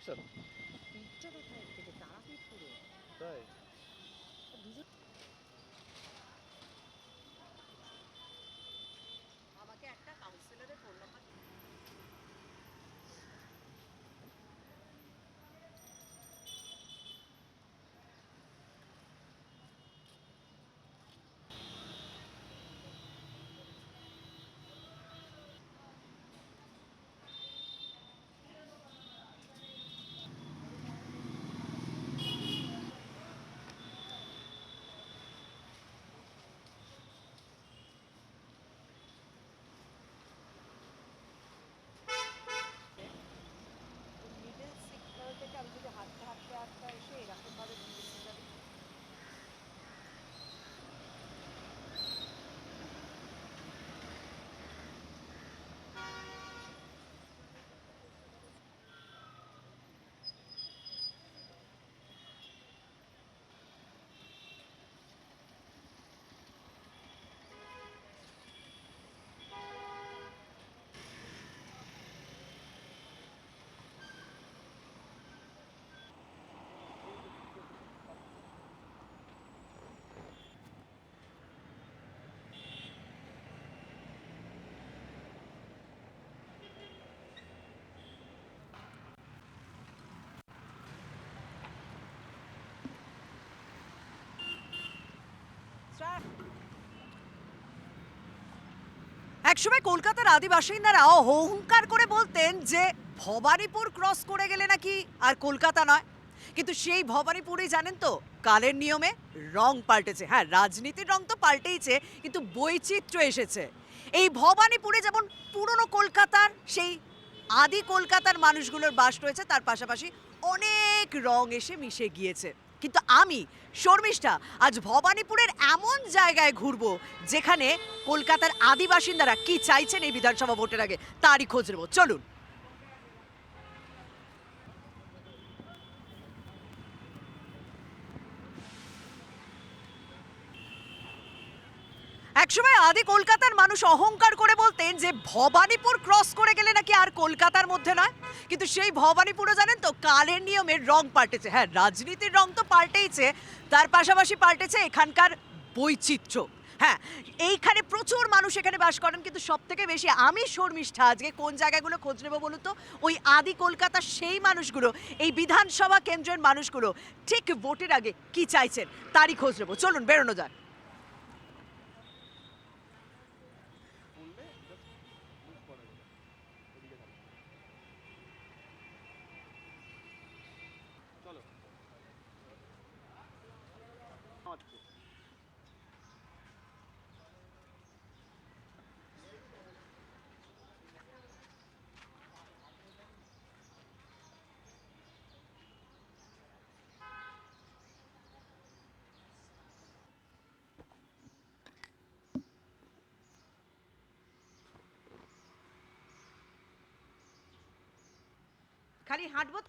দেখছেন? পিঠটা দেখা এর থেকে তারাপীঠ পুরো। তাই? দুজন আমাকে একটা কাউন্সিলরের ফোন নাম্বার মিডল সিগন্যাল থেকে আমি যদি হাঁটতে হাঁটতে হাঁটতে এসে এরকম ভাবে ঘুরে যাবে। একসময় কলকাতার আদিবাসিন্দারা অহংকার করে বলতেন যে ভবানীপুর ক্রস করে গেলে নাকি আর কলকাতা নয়। কিন্তু সেই ভবানীপুরেই জানেন তো কালের নিয়মে রং পাল্টেছে। হ্যাঁ, রাজনীতির রং তো পাল্টেইছে, কিন্তু বৈচিত্র্য এসেছে। এই ভবানীপুরে যেমন পুরনো কলকাতার সেই আদি কলকাতার মানুষগুলোর বাস রয়েছে, তার পাশাপাশি অনেক রং এসে মিশে গিয়েছে। কিন্তু আমি শর্মিষ্ঠা আজ ভবানীপুরের এমন জায়গায় ঘুরবো যেখানে কলকাতার আদিবাসিন্দারা কি চাইছেন এই বিধানসভা ভোটের আগে তারই খোঁজ নেব। চলুন। একসময় আদি কলকাতার মানুষ অহংকার করে বলতেন যে ভবানীপুর ক্রস করে গেলে নাকি আর কলকাতার মধ্যে নয়। কিন্তু সেই ভবানীপুরও জানেন তো কালের নিয়মের রং পাল্টেছে। হ্যাঁ, রাজনীতির রং তো পাল্টেইছে, তার পাশাপাশি পাল্টেছে এখানকার বৈচিত্র্য। হ্যাঁ, এইখানে প্রচুর মানুষ এখানে বাস করেন, কিন্তু সব থেকে বেশি আমি শর্মিষ্ঠা আজকে কোন জায়গাগুলো খোঁজ নেবো বলুন তো? ওই আদি কলকাতার সেই মানুষগুলো, এই বিধানসভা কেন্দ্রের মানুষগুলো ঠিক ভোটের আগে কি চাইছেন তারই খোঁজ নেবো। চলুন, বেরোনো যাক। খুললে জাস্ট মুভ করে দেবে। ওদিকে থাকবে। চলো। আচ্ছা। খালি হাঁটবো।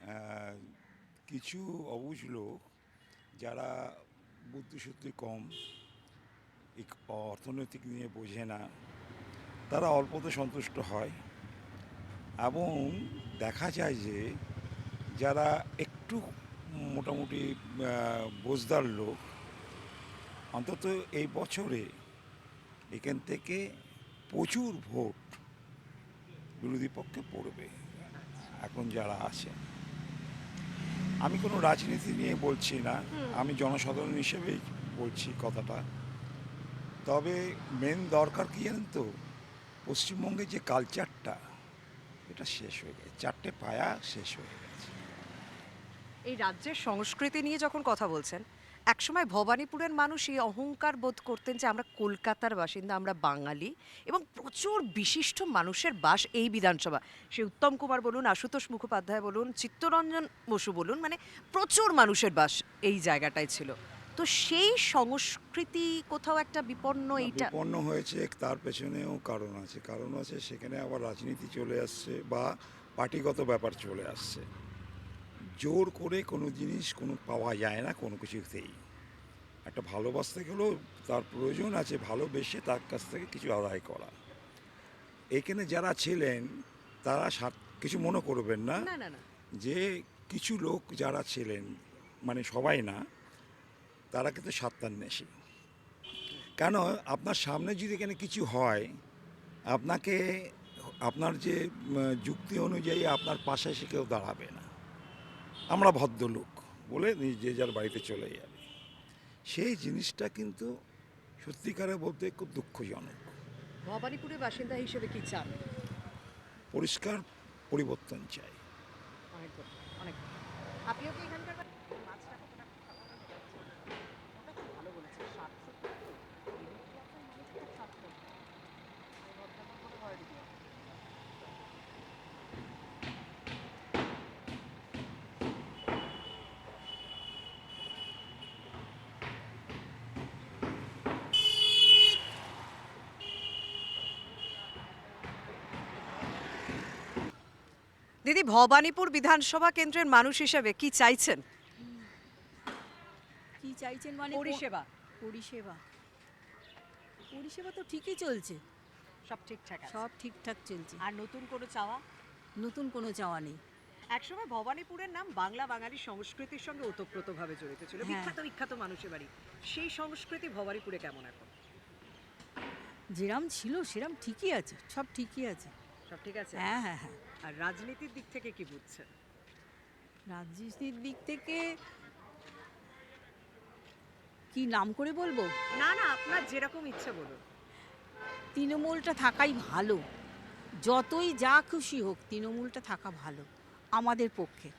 আহ, কিছু অবুঝ লোক যারা বুদ্ধিশুদ্ধি কম, অর্থনৈতিক নিয়ে বোঝে না, তারা অল্পতে সন্তুষ্ট হয় এবং দেখা যায় যে যারা একটু মোটামুটি বোঝদার লোক, অন্তত এই বছরে এখান থেকে প্রচুর ভোট বিরোধী পক্ষে পড়বে এখন যারা আছে। আমি কোনো রাজনীতি নিয়ে বলছি না, আমি জনসাধারণ হিসেবেই বলছি কথাটা। তবে মেন দরকার কি জানেন তো, পশ্চিমবঙ্গের যে কালচারটা এটা শেষ হয়ে গেছে, চারটে পায়া শেষ হয়ে গেছে। এই রাজ্যের সংস্কৃতি নিয়ে যখন কথা বলছেন, একসময় ভবানীপুরের মানুষ এই অহংকার বোধ করতেন যে আমরা কলকাতার বাসিন্দা, আমরা বাঙালি, এবং প্রচুর বিশিষ্ট মানুষের বাস এই বিধানসভা। সে উত্তম কুমার বলুন, আশুতোষ মুখোপাধ্যায় বলুন, চিত্তরঞ্জন বসু বলুন, মানে প্রচুর মানুষের বাস এই জায়গাটায় ছিল। তো সেই সংস্কৃতি কোথাও একটা বিপন্ন এইটা বিপন্ন হয়েছে, তার পেছনেও কারণ আছে। কারণ আছে, সেখানে আবার রাজনীতি চলে আসছে বা পার্টিগত ব্যাপার চলে আসছে। জোর করে কোনো জিনিস কোনো পাওয়া যায় না কোনো কিছুতেই। একটা ভালোবাসতে গেলেও তার প্রয়োজন আছে ভালোবেসে তার কাছ থেকে কিছু আদায় করা। এখানে যারা ছিলেন তারা কিছু মনে করবেন না, না না না যে কিছু লোক যারা ছিলেন, মানে সবাই না, তারা কিন্তু স্বার্থান্বেষী। কেন, আপনার সামনে যদি এখানে কিছু হয়, আপনাকে আপনার যে যুক্তি অনুযায়ী আপনার পাশে এসে কেউ দাঁড়াবে না। আমরা ভদ্রলোক বলে যে যার বাড়িতে চলে যাবে। সেই জিনিসটা কিন্তু সত্যিকারে বলতে খুব দুঃখজনক। ভবানীপুরের বাসিন্দা হিসেবে কি চান? পরিষ্কার পরিবর্তন চাই। অনেক অনেক। আপনিও কি এখানকার মাছটা কতটা ওটা খুব ভালো বলেছে, দিদি, ভবানীপুর বিধানসভা কেন্দ্রের মানুষ হিসেবে কি চাইছেন? কি চাইছেন মানে পরিষেবা পরিষেবা পরিষেবা তো ঠিকই চলছে, সব ঠিকঠাক আছে, সব ঠিকঠাক চলছে, আর নতুন কোনো চাওয়া? নতুন কোনো চাওয়া নেই। একসময় ভবানীপুরের নাম বাংলা বাঙালি সংস্কৃতির সঙ্গে ওতপ্রোতভাবে জড়িত ছিল, হ্যাঁ। বিখ্যাত বিখ্যাত মানুষের বাড়ি। সেই সংস্কৃতি ভবানীপুরে কেমন এখন? যেরাম ছিল সেরাম ঠিকই আছে, সব ঠিকই আছে। সব ঠিক আছে? হ্যাঁ হ্যাঁ হ্যাঁ। আর রাজনীতির দিক থেকে কি বুঝছেন? রাজনীতির দিক থেকে কি নাম করে বলবো? না না, আপনার যেরকম ইচ্ছে বলুন। তৃণমূলটা থাকাই ভালো, যতই যা খুশি হোক তৃণমূলটা থাকা ভালো আমাদের পক্ষে।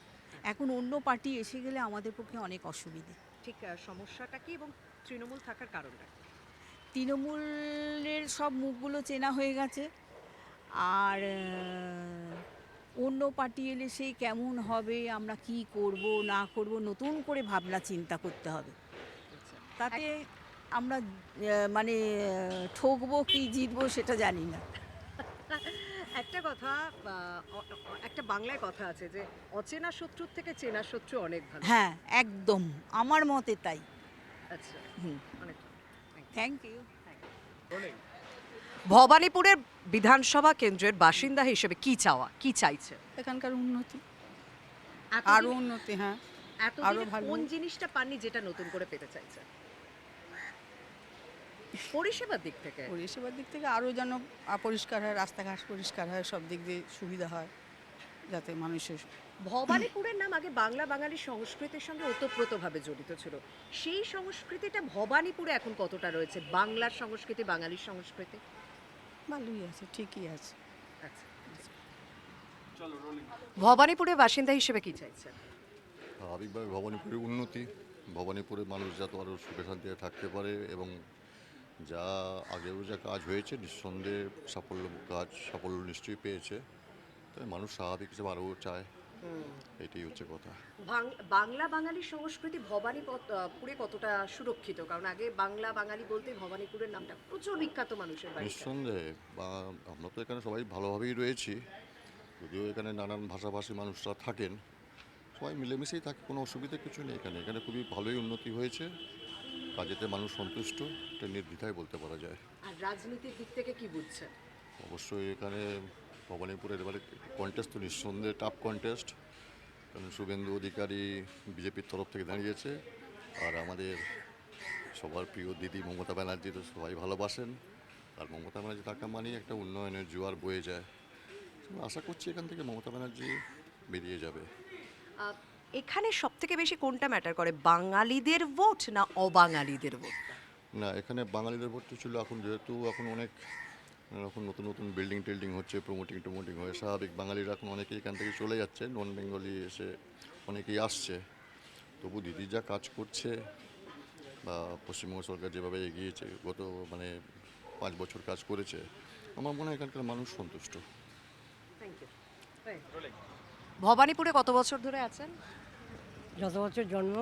এখন অন্য পার্টি এসে গেলে আমাদের পক্ষে অনেক অসুবিধে। ঠিক সমস্যাটা কি এবং তৃণমূল থাকার কারণটা কি? তৃণমূলের সব মুখগুলো চেনা হয়ে গেছে, আর অন্য পার্টি এলে সেই কেমন হবে, আমরা কি করব না করব, নতুন করে ভাবনা চিন্তা করতে হবে। আচ্ছা। তাতে আমরা মানে ঠকবো কি জিতবো সেটা জানি না। একটা কথা, একটা বাংলায় কথা আছে যে অচেনা শত্রুর থেকে চেনা শত্রু অনেক ভালো। হ্যাঁ একদম, আমার মতে তাই। আচ্ছা, হুম, অনেক। Thank you. ভবানীপুরের বিধানসভা কেন্দ্রের বাসিন্দা হিসেবে কি চাওয়া, কি চাইছে? এখানকার উন্নতি, এতদিন- আরো উন্নতি, হ্যাঁ এতদিনে আরো ভালো। কোন জিনিসটা পাননি যেটা নতুন করে পেতে চাইছে? পরিষেবার দিক থেকে? পরিষেবার দিক থেকে আরো যেন পরিষ্কার হয়, রাস্তাঘাট পরিষ্কার হয়, সব দিক দিয়ে সুবিধা হয়, যাতে মানুষের। ভবানীপুরের নাম আগে বাংলা বাঙালি সংস্কৃতির সঙ্গে ওতপ্রোতভাবে জড়িত ছিল। সেই সংস্কৃতিটা ভবানীপুরে এখন কতটা রয়েছে? বাংলার সংস্কৃতি, বাঙালির সংস্কৃতি? ভালোই আছে, ঠিকই আছে। আচ্ছা, ভবানীপুরের বাসিন্দা হিসেবে কি চাইছেন? স্বাভাবিকভাবে ভবানীপুরের উন্নতি, ভবানীপুরের মানুষ যাতে আরও সুখে শান্তিতে থাকতে পারে, এবং যা আগেও যা কাজ হয়েছে নিঃসন্দেহে সাফল্য নিশ্চয়ই পেয়েছে। তাই মানুষ স্বাভাবিক হিসেবে আরও চায়, এটাই হচ্ছে কথা। বাংলা বাঙালি সংস্কৃতি ভবানীপুরে কতটা সুরক্ষিত? কারণ আগে বাংলা বাঙালি বলতে ভবানীপুরের নামটা প্রচুর বিখ্যাত মানুষের বাড়ি। নিঃসন্দেহে আমরা তো এখানে সবাই ভালোভাবেই রয়েছি, যদিও এখানে নানান ভাষাভাষী মানুষরা থাকেন, সবাই মিলেমিশেই থাকে, কোনো অসুবিধা কিছু নেই এখানে। এখানে খুবই ভালোই উন্নতি হয়েছে, কাজেতে মানুষ সন্তুষ্ট, এটা নির্দ্বিধায় বলতে পারা যায়। আর রাজনীতির দিক থেকে কি বুঝছেন? অবশ্যই এখানে ভবানীপুরের এবারে কন্টেস্ট তো নিঃসন্দেহে টাফ কন্টেস্ট, কারণ শুভেন্দু অধিকারী বিজেপির তরফ থেকে দাঁড়িয়েছে, আর আমাদের সবার প্রিয় দিদি মমতা ব্যানার্জি তো সবাই ভালোবাসেন, আর মমতা ব্যানার্জি থাকা মানেই একটা উন্নয়নের জোয়ার বয়ে যায়। তো আশা করছি এখান থেকে মমতা ব্যানার্জি বেরিয়ে যাবে। এখানে সব থেকে বেশি কোনটা ম্যাটার করে, বাঙালিদের ভোট না অবাঙালিদের ভোট? না, এখানে বাঙালিদের ভোট ছিল, এখন যেহেতু এখন অনেক এখন নতুন নতুন বিল্ডিং টিল্ডিং হচ্ছে, প্রমোটিং হয়ে স্বাভাবিক বাঙালিরা এখন অনেকেই এখান থেকে চলে যাচ্ছে, নন বেঙ্গলি এসে অনেকেই আসছে। তবু দিদি যা কাজ করছে বা পশ্চিমবঙ্গ সরকার যেভাবে এগিয়েছে গত 5 বছর কাজ করেছে, আমার মনে হয় এখানকার মানুষ সন্তুষ্ট। ভবানীপুরে কত বছর ধরে আছেন? যত বছর জন্ম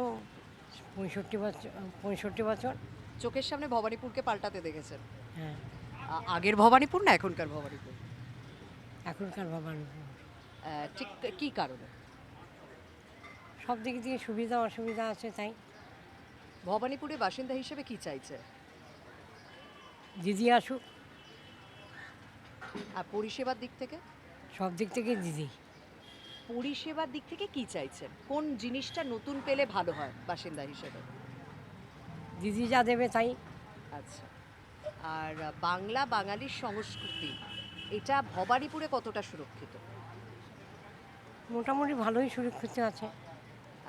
65 বছর। চোখের সামনে ভবানীপুরকে পাল্টাতে দেখেছেন? হ্যাঁ, আগের ভবানীপুর না এখনকার ভবানীপুর? এখনকার ভবানীপুর ঠিক কি কারণে? সব দিক দিয়ে সুবিধা অসুবিধা আছে, তাই ভবানীপুরে বাসিন্দা হিসেবে কি চাইছে? দিদি আসুক, আর পরিষেবার দিক থেকে? সব দিক থেকে দিদি। পরিষেবার দিক থেকে কি চাইছেন? কোন জিনিসটা নতুন পেলে ভালো হয় বাসিন্দা হিসেবে? দিদি যা দেবে তাই। আচ্ছা, আর বাংলা বাঙালির সংস্কৃতি এটা ভবানীপুরে কতটা সুরক্ষিত? মোটামুটি ভালোই সুরক্ষিত আছে।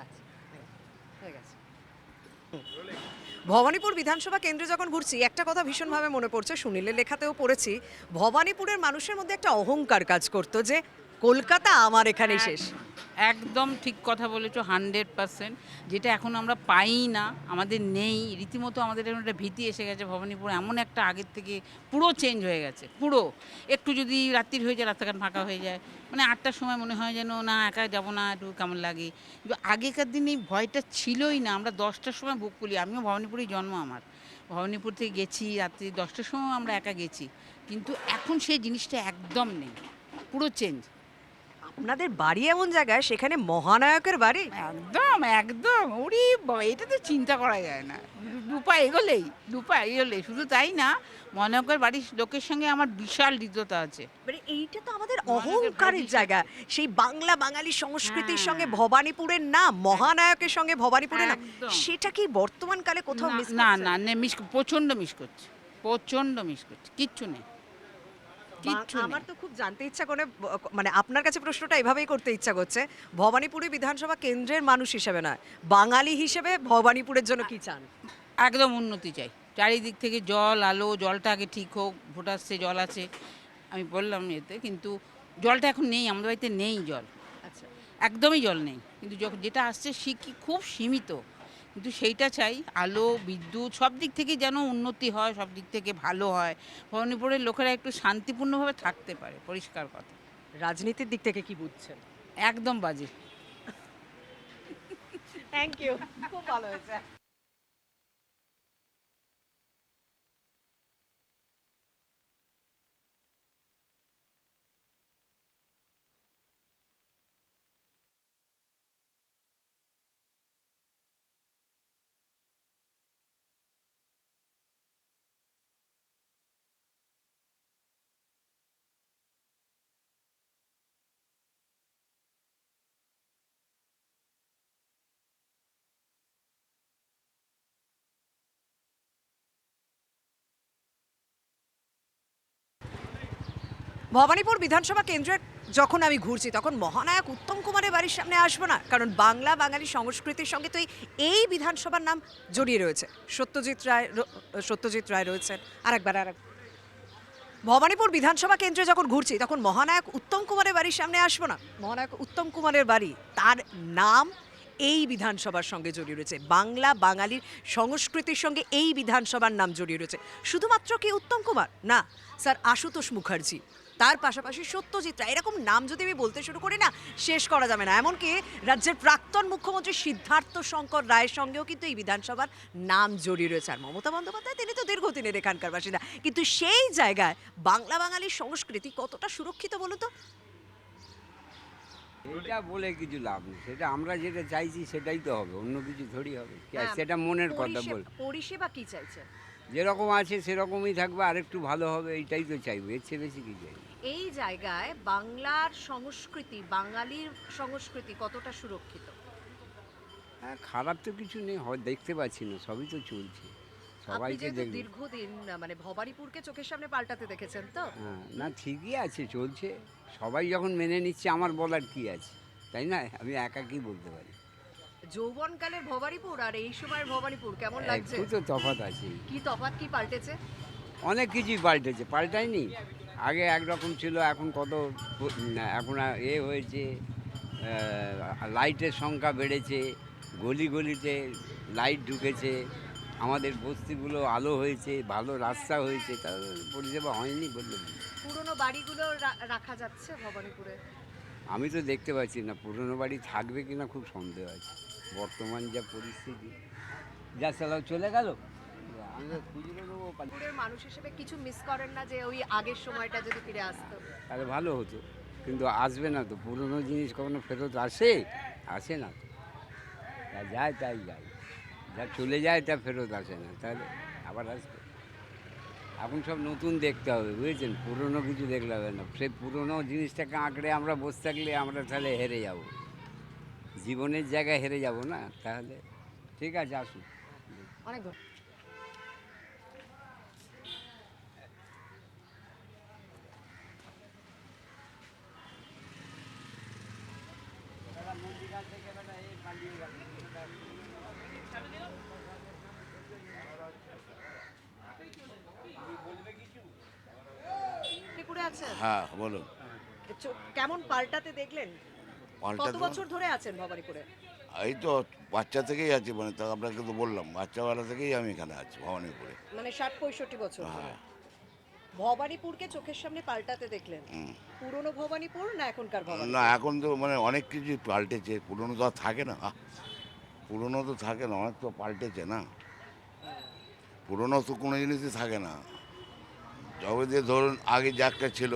আচ্ছা, হয়ে গেছে। ভবানীপুর বিধানসভা কেন্দ্রে যখন ঘুরছি একটা কথা ভীষণভাবে মনে পড়ছে, সুনীলের লেখাতেও পড়েছি, ভবানীপুরের মানুষের মধ্যে একটা অহংকার কাজ করতো যে কলকাতা আমার এখানেই শেষ। একদম ঠিক কথা বলেছো, 100%। যেটা এখন আমরা পাই না, আমাদের নেই, রীতিমতো আমাদের এখন একটা ভীতি এসে গেছে। ভবানীপুর এমন একটা আগের থেকে পুরো চেঞ্জ হয়ে গেছে, পুরো। একটু যদি রাত্রির হয়ে যায়, রাস্তাঘাট ফাঁকা হয়ে যায়, 8টার সময় মনে হয় যেন না একা যাবো না, একটু কেমন লাগে। কিন্তু আগেকার দিনে এই ভয়টা ছিলই না। আমরা 10টার সময় বুক খুলি, আমিও ভবানীপুরেই জন্ম আমার, ভবানীপুর থেকে গেছি, রাত্রি 10টার সময় আমরা একা গেছি। কিন্তু এখন সেই জিনিসটা একদম নেই, পুরো চেঞ্জ। আপনাদের বাড়ি এমন জায়গায়, সেখানে মহানায়কের বাড়ি? একদম একদম, ওরে বাবা, এটা তো চিন্তা করা যায় না। দুপা এগোলেই শুধু তাই না, মহানগর বাড়ির লোকের সঙ্গে আমার বিশাল হৃদ্যতা আছে। মানে এইটা তো আমাদের মহানগরের অহংকারের বাড়ি। জায়গা, সেই বাংলা বাঙালি সংস্কৃতির হ্যাঁ। সঙ্গে ভবানীপুরের নাম, মহানায়কের সঙ্গে ভবানীপুরের নাম, একদম। সেটা কি বর্তমান কালে কোথাও মিস না না না, প্রচণ্ড মিস করছে, কিচ্ছু নেই, কিচ্ছু আমার নেই। তো খুব জানতে ইচ্ছা করে, মানে আপনার কাছে প্রশ্নটা এভাবেই করতে ইচ্ছা করছে, ভবানীপুরে বিধানসভা কেন্দ্রের মানুষ হিসেবে নয়, বাঙালি হিসেবে ভবানীপুরের জন্য কি চান? একদম উন্নতি চাই, চারিদিক থেকে জল আলো, জলটা আগে ঠিক হোক, ভোট আসছে, জল আছে, আমি বললাম এতে, কিন্তু জলটা এখন নেই, আমাদের বাড়িতে নেই জল, আচ্ছা, একদমই জল নেই। কিন্তু যেটা আসছে খুব সীমিত, কিন্তু সেইটা চাই। আলো, বিদ্যুৎ, সব দিক থেকে যেন উন্নতি হয়, সব দিক থেকে ভালো হয়, ভবানীপুরের লোকেরা একটু শান্তিপূর্ণভাবে থাকতে পারে, পরিষ্কার কথা। রাজনীতির দিক থেকে কি বুঝছেন? একদম বাজে। থ্যাংক ইউ, খুব ভালো হয়েছে। ভবানীপুর বিধানসভা কেন্দ্রে যখন আমি ঘুরছি তখন মহানায়ক উত্তম কুমারের বাড়ির সামনে আসবো না, কারণ বাংলা বাঙালি সংস্কৃতির সঙ্গে তো এই বিধানসভার নাম জড়িয়ে রয়েছে। সত্যজিৎ রায় রয়েছেন। আরেকবার ভবানীপুর বিধানসভা কেন্দ্রে যখন ঘুরছি তখন মহানায়ক উত্তম কুমারের বাড়ির সামনে আসবো না, মহানায়ক উত্তম কুমারের বাড়ি, তার নাম এই বিধানসভার সঙ্গে জড়িয়ে রয়েছে, বাংলা বাঙালির সংস্কৃতির সঙ্গে এই বিধানসভার নাম জড়িয়ে রয়েছে। শুধুমাত্র কি উত্তম কুমার না, স্যার আশুতোষ মুখার্জি, তার পাশাপাশি সত্যজিৎ রায়, এরকম নাম যদি আমি বলতে শুরু করি না, শেষ করা যাবে না। এমনকি রাজ্যের প্রাক্তন মুখ্যমন্ত্রী সিদ্ধার্থ শঙ্কর রায়ের সঙ্গেও কিন্তু এই বিধানসভার নাম জড়িয়ে রয়েছে। আর মমতা বন্দ্যোপাধ্যায়, তিনি তো দীর্ঘদিনের এখানকার বাসিন্দা, কিন্তু সেই জায়গায় বাংলা বাঙালির সংস্কৃতি কতটা সুরক্ষিত বলুন তো? এটা বলে কিছু লাভ নেই, সেটা আমরা যেটা চাইছি সেটাই তো হবে, অন্য কিছু থোড়ি হবে হ্যাঁ, সেটা মনের কথা বল। পরিষেবা কি চাইছেন? যেরকম আছে সেরকমই থাকবে, আর একটু ভালো হবে এইটাই তো চাইবো, এর চেয়ে বেশি কি চাই। এই জায়গায় বাংলার সংস্কৃতি, বাঙালির সংস্কৃতি কতটা সুরক্ষিত? হ্যাঁ, খারাপ তো কিছু নেই, হয় দেখতে পাচ্ছি না, সবই তো চলছে, আপনি সবাইকে যেহেতু দেখবে। দীর্ঘদিন মানে ভবানীপুরকে চোখের সামনে পাল্টাতে দেখেছেন তো? হ্যাঁ, না ঠিকই আছে, চলছে, সবাই যখন মেনে নিচ্ছে আমার বলার কি আছে, তাই না? আমি একা কি বলতে পারি? যৌবনকালের ভবানীপুর আর এই সময়ের ভবানীপুর কেমন লাগছে? একটু তো তফাৎ আছে, কি তফাৎ, কি পাল্টেছে? অনেক কিছুই পাল্টেছে, পাল্টায়নি? আগে একরকম ছিল, এখন কত এখন হয়েছে, লাইটের সংখ্যা বেড়েছে, গলি গলিতে লাইট ঢুকেছে, আমাদের বস্তিগুলো আলো হয়েছে, ভালো রাস্তা হয়েছে, তার পরিষেবা হয়নি বললে কি? পুরনো বাড়িগুলো রাখা যাচ্ছে ভবানীপুরে? আমি তো দেখতে পাচ্ছি না, পুরনো বাড়ি থাকবে কিনা খুব সন্দেহ আছে, বর্তমান যা পরিস্থিতি, যা চালাও চলে গেল, আমি খুঁজে দেবো, পুরের মানুষ হিসেবে কিছু মিস করেন না যে ওই আগের সময়টা যদি ফিরে আসতো? তাহলে ভালো হতো, কিন্তু আসবে না তো, পুরনো জিনিস কখনো ফেরত আসে? আসে না তো, যা যায় তাই যায়, যা চলে যায় তা ফেরত আসে না, তাহলে আবার আসবে? এখন সব নতুন দেখতে হবে, বুঝেছেন? পুরনো কিছু দেখলে হবে না, সেই পুরনো জিনিসটাকে আঁকড়ে আমরা বসে থাকলে আমরা তাহলে হেরে যাব, জীবনের জায়গায় হেরে যাব না, তাহলে ঠিক আছে আসুন। অনেক ধন্যবাদ। ত্রিপুরে আছেন? হ্যাঁ বলুন। কেমন পাল্টাতে দেখলেন? কত পাল্টা বছর ধরে আছেন ভবানীপুরে? এই তো বাচ্চা থেকেই আছি, মানে তা আপনাকে তো বললাম বাচ্চাবেলা থেকেই আমি এখানে আছি ভবানীপুরে। মানে 60-65 বছর ধরে। হ্যাঁ। ভবানীপুরকে চোখের সামনে পাল্টাতে দেখলেন? হুম। পুরনো ভবানীপুর না এখনকার ভবানীপুর? না এখন তো মানে অনেক কিছুই পাল্টেছে, পুরনো তো আর থাকে না। পুরনো তো থাকে না, অনেক তো পাল্টেছে না, পুরনো তো কোনো জিনিসই থাকে না। যবে দিয়ে ধরুন আগে যে একটা ছিল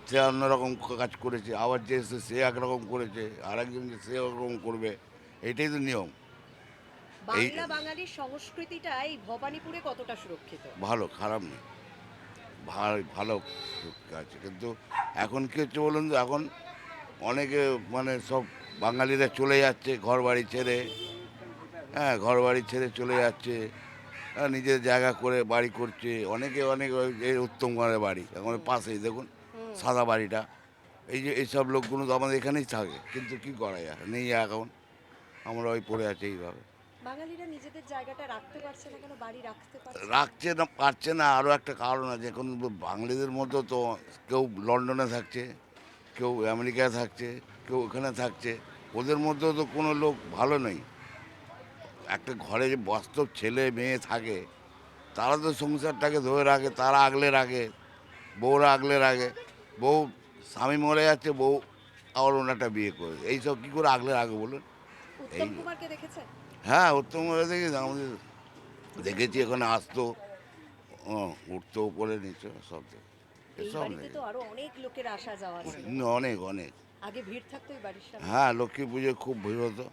সে অন্যরকম কাজ করেছে, আবার যে এসে সে একরকম করেছে, আর একজন যে সে একরকম করবে, এটাই তো নিয়ম। এই বাংলা বাঙালির সংস্কৃতিটা এই ভবানীপুরে কতটা সুরক্ষিত? ভালো, খারাপ নেই, ভালো আছে, কিন্তু এখন কী হচ্ছে বলুন তো, এখন অনেকে মানে সব বাঙালিরা চলে যাচ্ছে ঘর বাড়ি ছেড়ে, হ্যাঁ ঘর বাড়ি ছেড়ে চলে যাচ্ছে, নিজের জায়গা করে বাড়ি করছে, অনেকে অনেক এই উত্তম ঘরের বাড়ি এখন পাশেই দেখুন সাদা বাড়িটা, এই যে এইসব লোকগুলো তো আমাদের এখানেই থাকে, কিন্তু কি করা যায়, নেই এখন, আমরা ওই পড়ে আছি এইভাবে। বাঙালিরা নিজেদের জায়গাটা রাখতে পারছে না কেন, বাড়ি রাখতে পারছে না? রাখছে না, পারছে না, আরও একটা কারণ আছে, এখন বাঙালিদের মধ্যে তো কেউ লন্ডনে থাকছে, কেউ আমেরিকায় থাকছে, কেউ ওখানে থাকছে, ওদের মধ্যেও তো কোনো লোক ভালো নেই। একটা ঘরে যে বাস্তব ছেলে মেয়ে থাকে, তারা তো সংসারটাকে ধরে রাখে, তারা আগলে রাখে, বউরা আগলে রাখে, বউ স্বামী মরে যাচ্ছে, বউ আবার ওনারটা বিয়ে করে, এইসব কী করে আগলে রাখে বলুন? উত্তম কুমারকে দেখেছেন? হ্যাঁ উত্তম দেখি আমাদের দেখেছি, এখানে আসতো, উঠতো উপরে নিচে সব এই এসব বাড়িতে নেই। তো আরো অনেক লোকের আসা যাওয়া ছিল। অনেক অনেক। আগে ভিড় থাকতো এই বাড়ির সামনে? হ্যাঁ লক্ষ্মী পুজোয় খুব ভিড় হতো।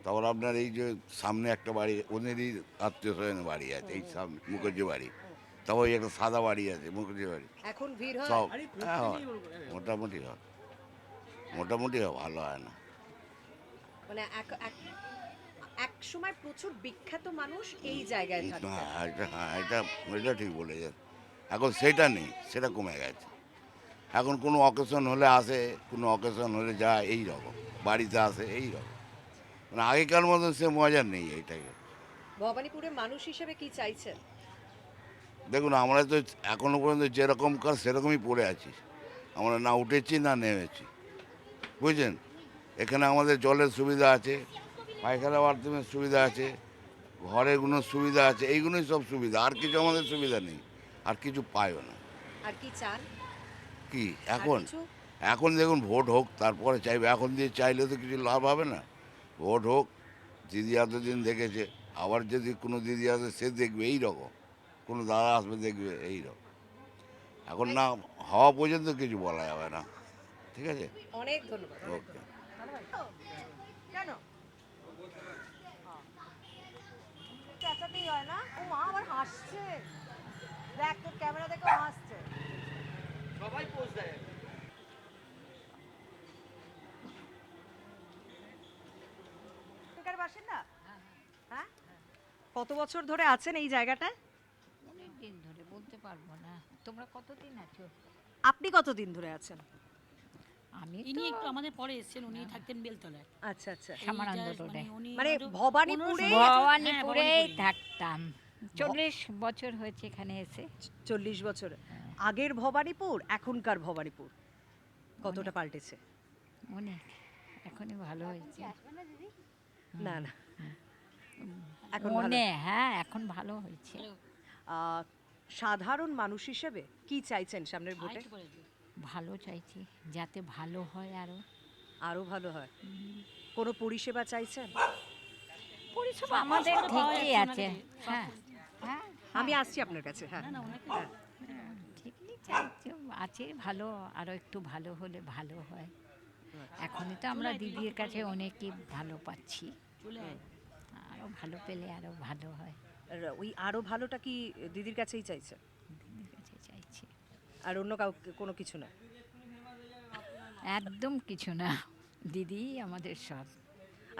তারপর আপনার এই যে সামনে একটা বাড়ি, ওদেরই আত্মীয় স্বজনের বাড়ি আছে, এই সামনে মুখার্জি বাড়ি, তারপর ওই একটা সাদা বাড়ি আছে মুখার্জি বাড়ি, এখন ভিড় হয়? সব হ্যাঁ হয়, মোটামুটি হয়, মোটামুটি হয়, ভালো হয় না। মানে এক সময় প্রচুর বিখ্যাত মানুষ এই জায়গায় থাকতো। এটা এটা ঠিক বলেছেন, এখন সেটা নেই, সেটা কমে গেছে। এখন কোনো অকেশন হলে আসে, কোনো অকেশন হলে যায়, এই রকম বাড়িতে আসে, এই রকম, মানে আগেকার মতন সে মজা নেই এইটাকে। ভবানীপুরে মানুষ হিসেবে কি চাইছেন? দেখুন আমরা তো এখনো পর্যন্ত যেরকম কাজ সেরকমই পড়ে আছি, আমরা না উঠেছি না নেমেছি, বুঝছেন? এখানে আমাদের জলের সুবিধা আছে, পায়খানা বাথরুমের সুবিধা আছে, ঘরেগুলোর সুবিধা আছে, এইগুলোই সব সুবিধা, আর কিছু আমাদের সুবিধা নেই, আর কিছু পাইও না। আর কি চান? কি আর এখন কিছু? এখন দেখুন ভোট হোক, তারপরে চাইবে, এখন দিয়ে চাইলে তো কিছু লাভ হবে না, ভোট হোক, দিদি এতদিন দেখেছে, আবার যদি কোনো দিদি আসে সে দেখবে এই রকম, কোনো দাদা আসবে দেখবে এই রকম, এখন না হওয়া পর্যন্ত কিছু বলা যাবে না, ঠিক আছে, অনেক ধন্যবাদ। ওকে। কেন চেঁচাতেই হয় না? ও মা আবার হাসছে, দেখ তোর ক্যামেরা দেখে হাসছে। সবাই পোজ দেয়। এখানকার বাসিন্দা? হ্যাঁ, কত বছর ধরে আছেন এই জায়গাটায়? অনেক দিন ধরে বলতে পারবো না। তোমরা কতদিন আছো? আপনি কতদিন ধরে আছেন? আমি ইনি তো একটু আমাদের পরে এসেছেন, উনি থাকতেন বেলতলায়। আচ্ছা আচ্ছা, সামারান্ধ এই রোডে। উনি মানে হয়তো ভবানীপুরে? 15 হ্যাঁ, ভবানীপুরেই ভবানীপুরেই। থাকতাম। 40 বছর হয়েছে এখানে এসে। 40 বছর। আগের ভবানীপুর এখনকার ভবানীপুর কতটা পাল্টেছে? অনেক, এখনই ভালো হয়েছে। না না, এখন ভালো। মনে হ্যাঁ, এখন ভালো হয়েছে। সাধারণ মানুষ হিসেবে কি চাইছেন সামনের ভোটে? আরেকটু পরে দিও। ভালো চাইছি, যাতে ভালো হয় আরো। আরো ভালো হয়। কোনো পরিষেবা চাইছেন? পরিষেবা আমাদের পরিষেবা পাওয়া ঠিকই যাচ্ছে আছে। ওনাকে। হ্যাঁ হ্যাঁ, আমি আসছি আপনার কাছে। হ্যাঁ, না না, ওনাকে হ্যাঁ। ঠিকই চাইছি, আছে ভালো, আরো একটু ভালো হলে ভালো হয়। এখনই তো আমরা দিদির কাছে অনেকই ভালো পাচ্ছি, চলে আয়। আরো ভালো পেলে আরো ভালো হয়। আর ওই আরো ভালোটা কি দিদির কাছেই চাইছে? দিদির কাছে চাইছি, আর অন্য কাউকে কোনো কিছু না? একদম কিছু না, দিদি আমাদের সব।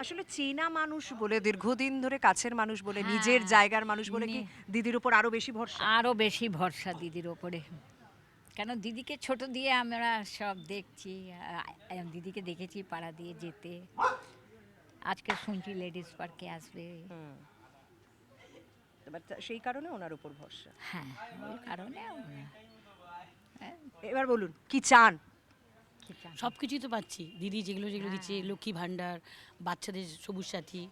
আসলে চেনা মানুষ বলে, দীর্ঘদিন ধরে কাছের মানুষ বলে, হ্যাঁ, নিজের জায়গার মানুষ বলে কি নি- দিদির উপর আরো বেশি ভরসা? আরো বেশি ভরসা দিদির ওপরে, কেন দিদিকে ছোট দিয়ে আমরা সব দেখছি। দিদিকে দেখেছি পাড়া দিয়ে যেতে, আজকে শুনছি লেডিস পার্কে আসবে। এবার সেই কারণে ওনার উপর ভরসা। হ্যাঁ, ওই কারণে এবার বলুন কি চান? সব কিছুই তো পাচ্ছি, দিদি যেগুলো যেগুলো দিচ্ছে, লক্ষ্মী ভাণ্ডার, বাচ্চাদের সবুজ সাথী,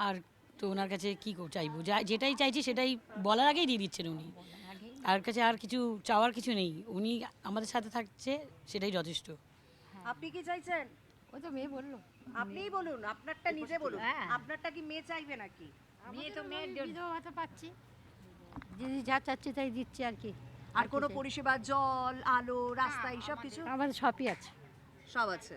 আর তো ওনার কাছে কি চাইবো, যেটাই চাইছি সেটাই বলার আগেই দিয়ে দিচ্ছেন উনি। আর কাছে আর কিছু চাওয়ার কিছু নেই, উনি আমাদের সাথে থাকছে, সেটাই যথেষ্ট। আপনি কি চাইছেন? ওই তো মেয়ে বললো, আপনিই বলুন, আপনারটা নিজে বলুন। হ্যাঁ। আপনারটা কি মেয়ে চাইবে নাকি? মেয়ে তো মেয়ের বিধবা ভাতা পাচ্ছি, দিদি যা চাচ্ছে তাই দিচ্ছি আর কি। আর কোনো পরিষেবা, জল, আলো, রাস্তা, এইসব কিছু? আমাদের সবই আছে। সব আছে।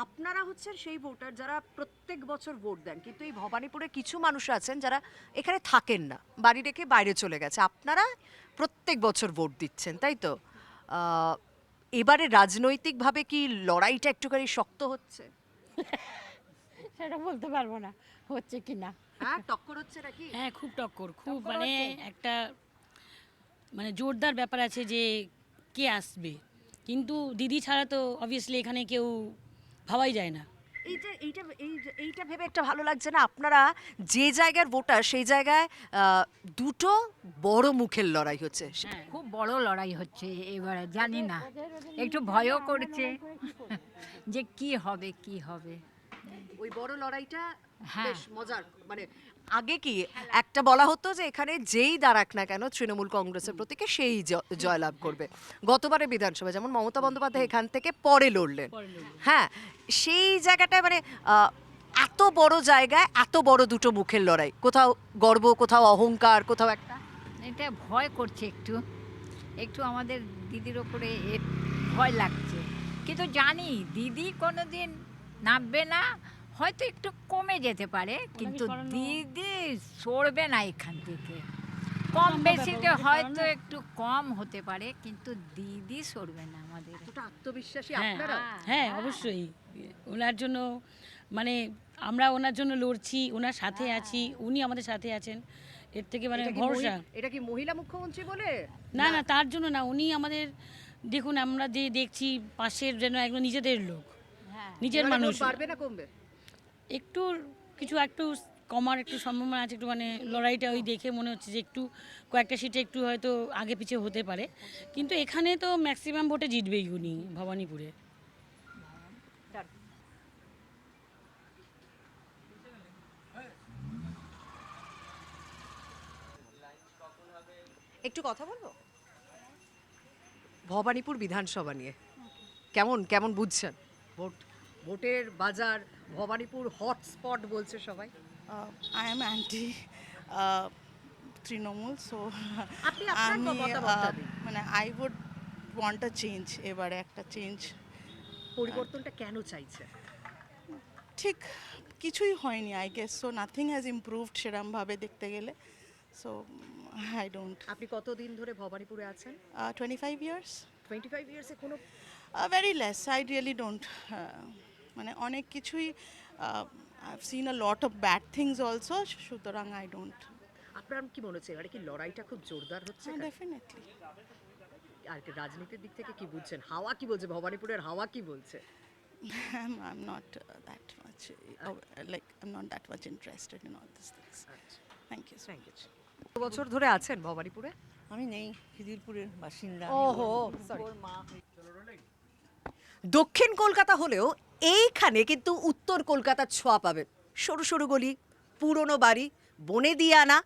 আপনারা হচ্ছেন সেই ভোটার যারা প্রত্যেক বছর ভোট দেন, কিন্তু এই ভবানীপুরে কিছু মানুষ আছেন যারা এখানে থাকেন না, বাড়ি রেখে বাইরে চলে গেছে। আপনারা প্রত্যেক বছর ভোট দিচ্ছেন, তাই তো? এবারে রাজনৈতিকভাবে কি লড়াইটা একটুখানি শক্ত হচ্ছে? সেটা বলতে পারবো না হচ্ছে কি না। হ্যাঁ, টক্কর হচ্ছে নাকি? হ্যাঁ, খুব টক্কর, খুব মানে একটা মানে জোরদার ব্যাপার আছে যে কে আসবে, কিন্তু দিদি ছাড়া তো অবভিয়াসলি এখানে কেউ ভাবাই যায় না। এইটা ভেবে একটা ভালো লাগছে না? আপনারা যে জায়গার ভোটার সেই জায়গায় দুটো বড় মুখের লড়াই হচ্ছে। হ্যাঁ, খুব বড় লড়াই হচ্ছে এবারে, জানি না, একটু ভয়ও করছে যে কি হবে কি হবে। ওই বড় লড়াইটা হ্যাঁ। বেশ মজার। মানে আগে কি একটা বলা হতো যে এখানে যেই দাঁড়াক না কেন তৃণমূল কংগ্রেসের প্রতীকে সেই জয়লাভ করবে। গতবারে বিধানসভা যেমন মমতা বন্দ্যোপাধ্যায় এখান থেকে পরে লড়লেন। হ্যাঁ, সেই জায়গাটায় মানে এত বড় জায়গায় এত বড় দুটো মুখের লড়াই, কোথাও গর্ব, কোথাও অহংকার, কোথাও একটা এটা ভয় করছে একটু, একটু আমাদের দিদির ওপরে ভয় লাগছে, কিন্তু জানি দিদি কোনোদিন নামবে না, হয়তো একটু কমে যেতে পারে, কিন্তু দিদি সরবে না এখান থেকে। কম বেশিতে হয়তো একটু কম হতে পারে, কিন্তু দিদি সরবে না আমাদের। এতটা আত্মবিশ্বাসী হ্যাঁ, আপনারা? হ্যাঁ অবশ্যই, ওনার জন্য মানে আমরা ওনার জন্য লড়ছি, ওনার সাথে আছি, উনি আমাদের সাথে আছেন, এর থেকে মানে এটা কি ভরসা। এটা কি মহিলা মুখ্যমন্ত্রী বলে? না না, তার জন্য না, উনি আমাদের দেখুন, আমরা যে দেখছি পাশের যেন একদম নিজেদের লোক, নিজের এবারে মানুষ। ভোট বাড়বে না কমবে? একটু একটু কমার একটু সম্ভাবনা আছে, একটু মানে লড়াইটা ওই দেখে মনে হচ্ছে যে একটু কয়েকটা সিটে একটু হয়তো আগে পিছিয়ে হতে পারে, কিন্তু এখানে তো ম্যাক্সিমাম ভোটে জিতবেই উনি ভবানীপুরে। একটু কথা বলবো ভবানীপুর বিধানসভা নিয়ে। কেমন কেমন বুঝছেন ভোটের বাজার? ভবানীপুর হটস্পট বলছে সবাই। I am anti Trinamool, so আপনি আপনার মতামতটা দিন। মানে I would want a change, এবারে একটা চেঞ্জ। পরিবর্তনটা কেন চাইছে? ঠিক কিছুই হয়নি, I guess so nothing has improved সেরমভাবে দেখতে গেলে। So I don't. আপনি কতদিন ধরে ভবানীপুরে আছেন? 25 ইয়ার্স। 25 ইয়ার্সে কোনো very less, I really don't. মানে অনেক কিছুই I have seen a lot of bad things also, সুতরাং আই ডোন্ট। আপনার কি মনে হচ্ছে এবারে কি লড়াইটা খুব জোরদার হচ্ছে? ডেফিনেটলি। আর কি রাজনীতির দিক থেকে কি বুঝছেন? হাওয়া কি বলছে? ভবানীপুরের হাওয়া কি বলছে? I'm not that much like I'm not that much interested in all these things. Thank you. Thank you. কত বছর ধরে আছেন ভবানীপুরে? আমি নেই, খিদিরপুরের বাসিন্দা। ওহো, sorry। দক্ষিণ কলকাতা হলেও এইখানে কিন্তু উত্তর কলকাতার ছোঁয়া পাবেন। সরু সরু গলি, পুরনো বাড়ি, বনে দিয়ে আনা।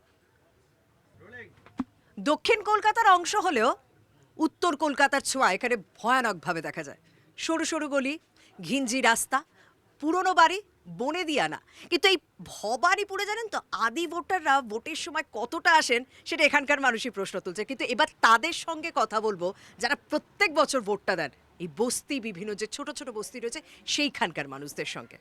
দক্ষিণ কলকাতার অংশ হলেও উত্তর কলকাতার ছোঁয়া এখানে ভয়ানকভাবে দেখা যায়। সরু সরু গলি, ঘিঞ্জি রাস্তা, পুরনো বাড়ি, বনে দিয়ে আনা। কিন্তু এই ভবানীপুরে জানেন তো আদি ভোটাররা ভোটের সময় কতটা আসেন সেটা এখানকার মানুষই প্রশ্ন তুলছে। কিন্তু এবার তাদের সঙ্গে কথা বলবো যারা প্রত্যেক বছর ভোটটা দেন এই বস্তি, বিভিন্ন যে ছোট ছোট বস্তি রয়েছে সেইখানকার মানুষদের সঙ্গে।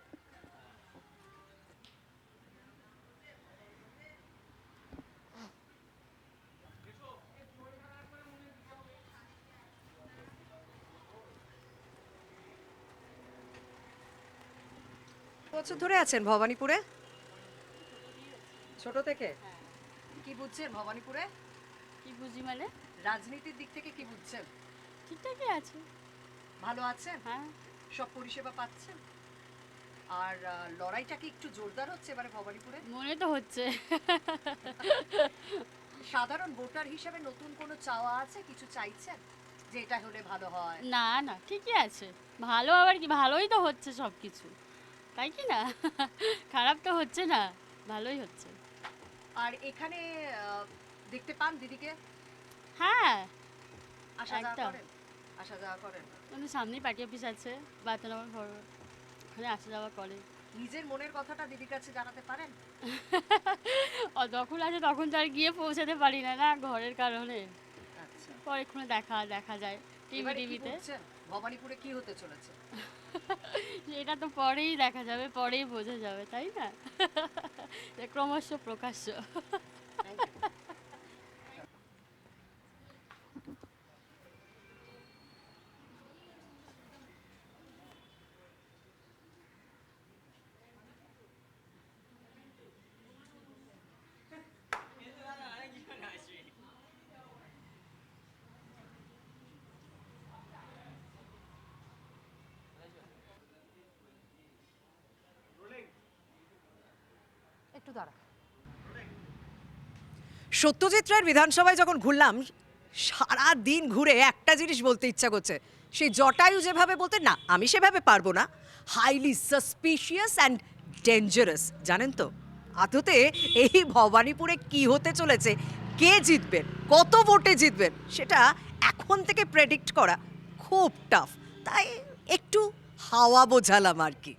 বছর ধরে আছেন ভবানীপুরে? ছোট থেকে? কি বুঝছেন ভবানীপুরে? কি বুঝি মানে? রাজনীতির দিক থেকে কি বুঝছেন? ঠিকঠাকই আছে। ভালো আছেন? হ্যাঁ। সব পরিষেবা পাচ্ছেন? আর লড়াইটা কি একটু জোরদার হচ্ছে এবারে ভবানীপুরে? মনে তো হচ্ছে। সাধারণ ভোটার হিসেবে নতুন কোনো চাওয়া আছে, কিছু চাইছেন যে এটা হলে ভালো হয়? না না, ঠিকই আছে। ভালো আবার কি, ভালোই তো হচ্ছে সব কিছু, তাই কি না? খারাপ তো হচ্ছে না, ভালোই হচ্ছে। আর এখানে দেখতে পান দিদিকে? হ্যাঁ, আসা যাওয়া একদম। করেন? আসা যাওয়া করেন? আমাদের সামনেই পার্টি অফিস আছে, বাতনগর ঘর, ওখানে আসা যাওয়া করে। নিজের মনের কথাটা দিদির কাছে জানাতে পারেন? যখন আছে তখন তো আর গিয়ে পৌঁছাতে পারি না, না ঘরের কারণে। আচ্ছা। পরে দেখা যায় টিভিতে। ভবানীপুরে কি হতে চলেছে? সেটা তো পরেই দেখা যাবে, পরেই বোঝা যাবে, তাই না? ক্রমশ প্রকাশ্য। একটু দাঁড়া। সত্যজিৎ রায়ের বিধানসভায় যখন ঘুরলাম, সারা দিন ঘুরে একটা জিনিস বলতে ইচ্ছা করছে। সেই জটায়ু যেভাবে বলতেন না, আমি সেভাবে পারবো না। Highly suspicious and dangerous. জানেন তো আদতে এই ভবানীপুরে কি হতে চলেছে, কে জিতবেন, কত ভোটে জিতবেন, সেটা এখন থেকে প্রেডিক্ট করা খুব টাফ। তাই একটু হাওয়া বোঝালাম আর কি।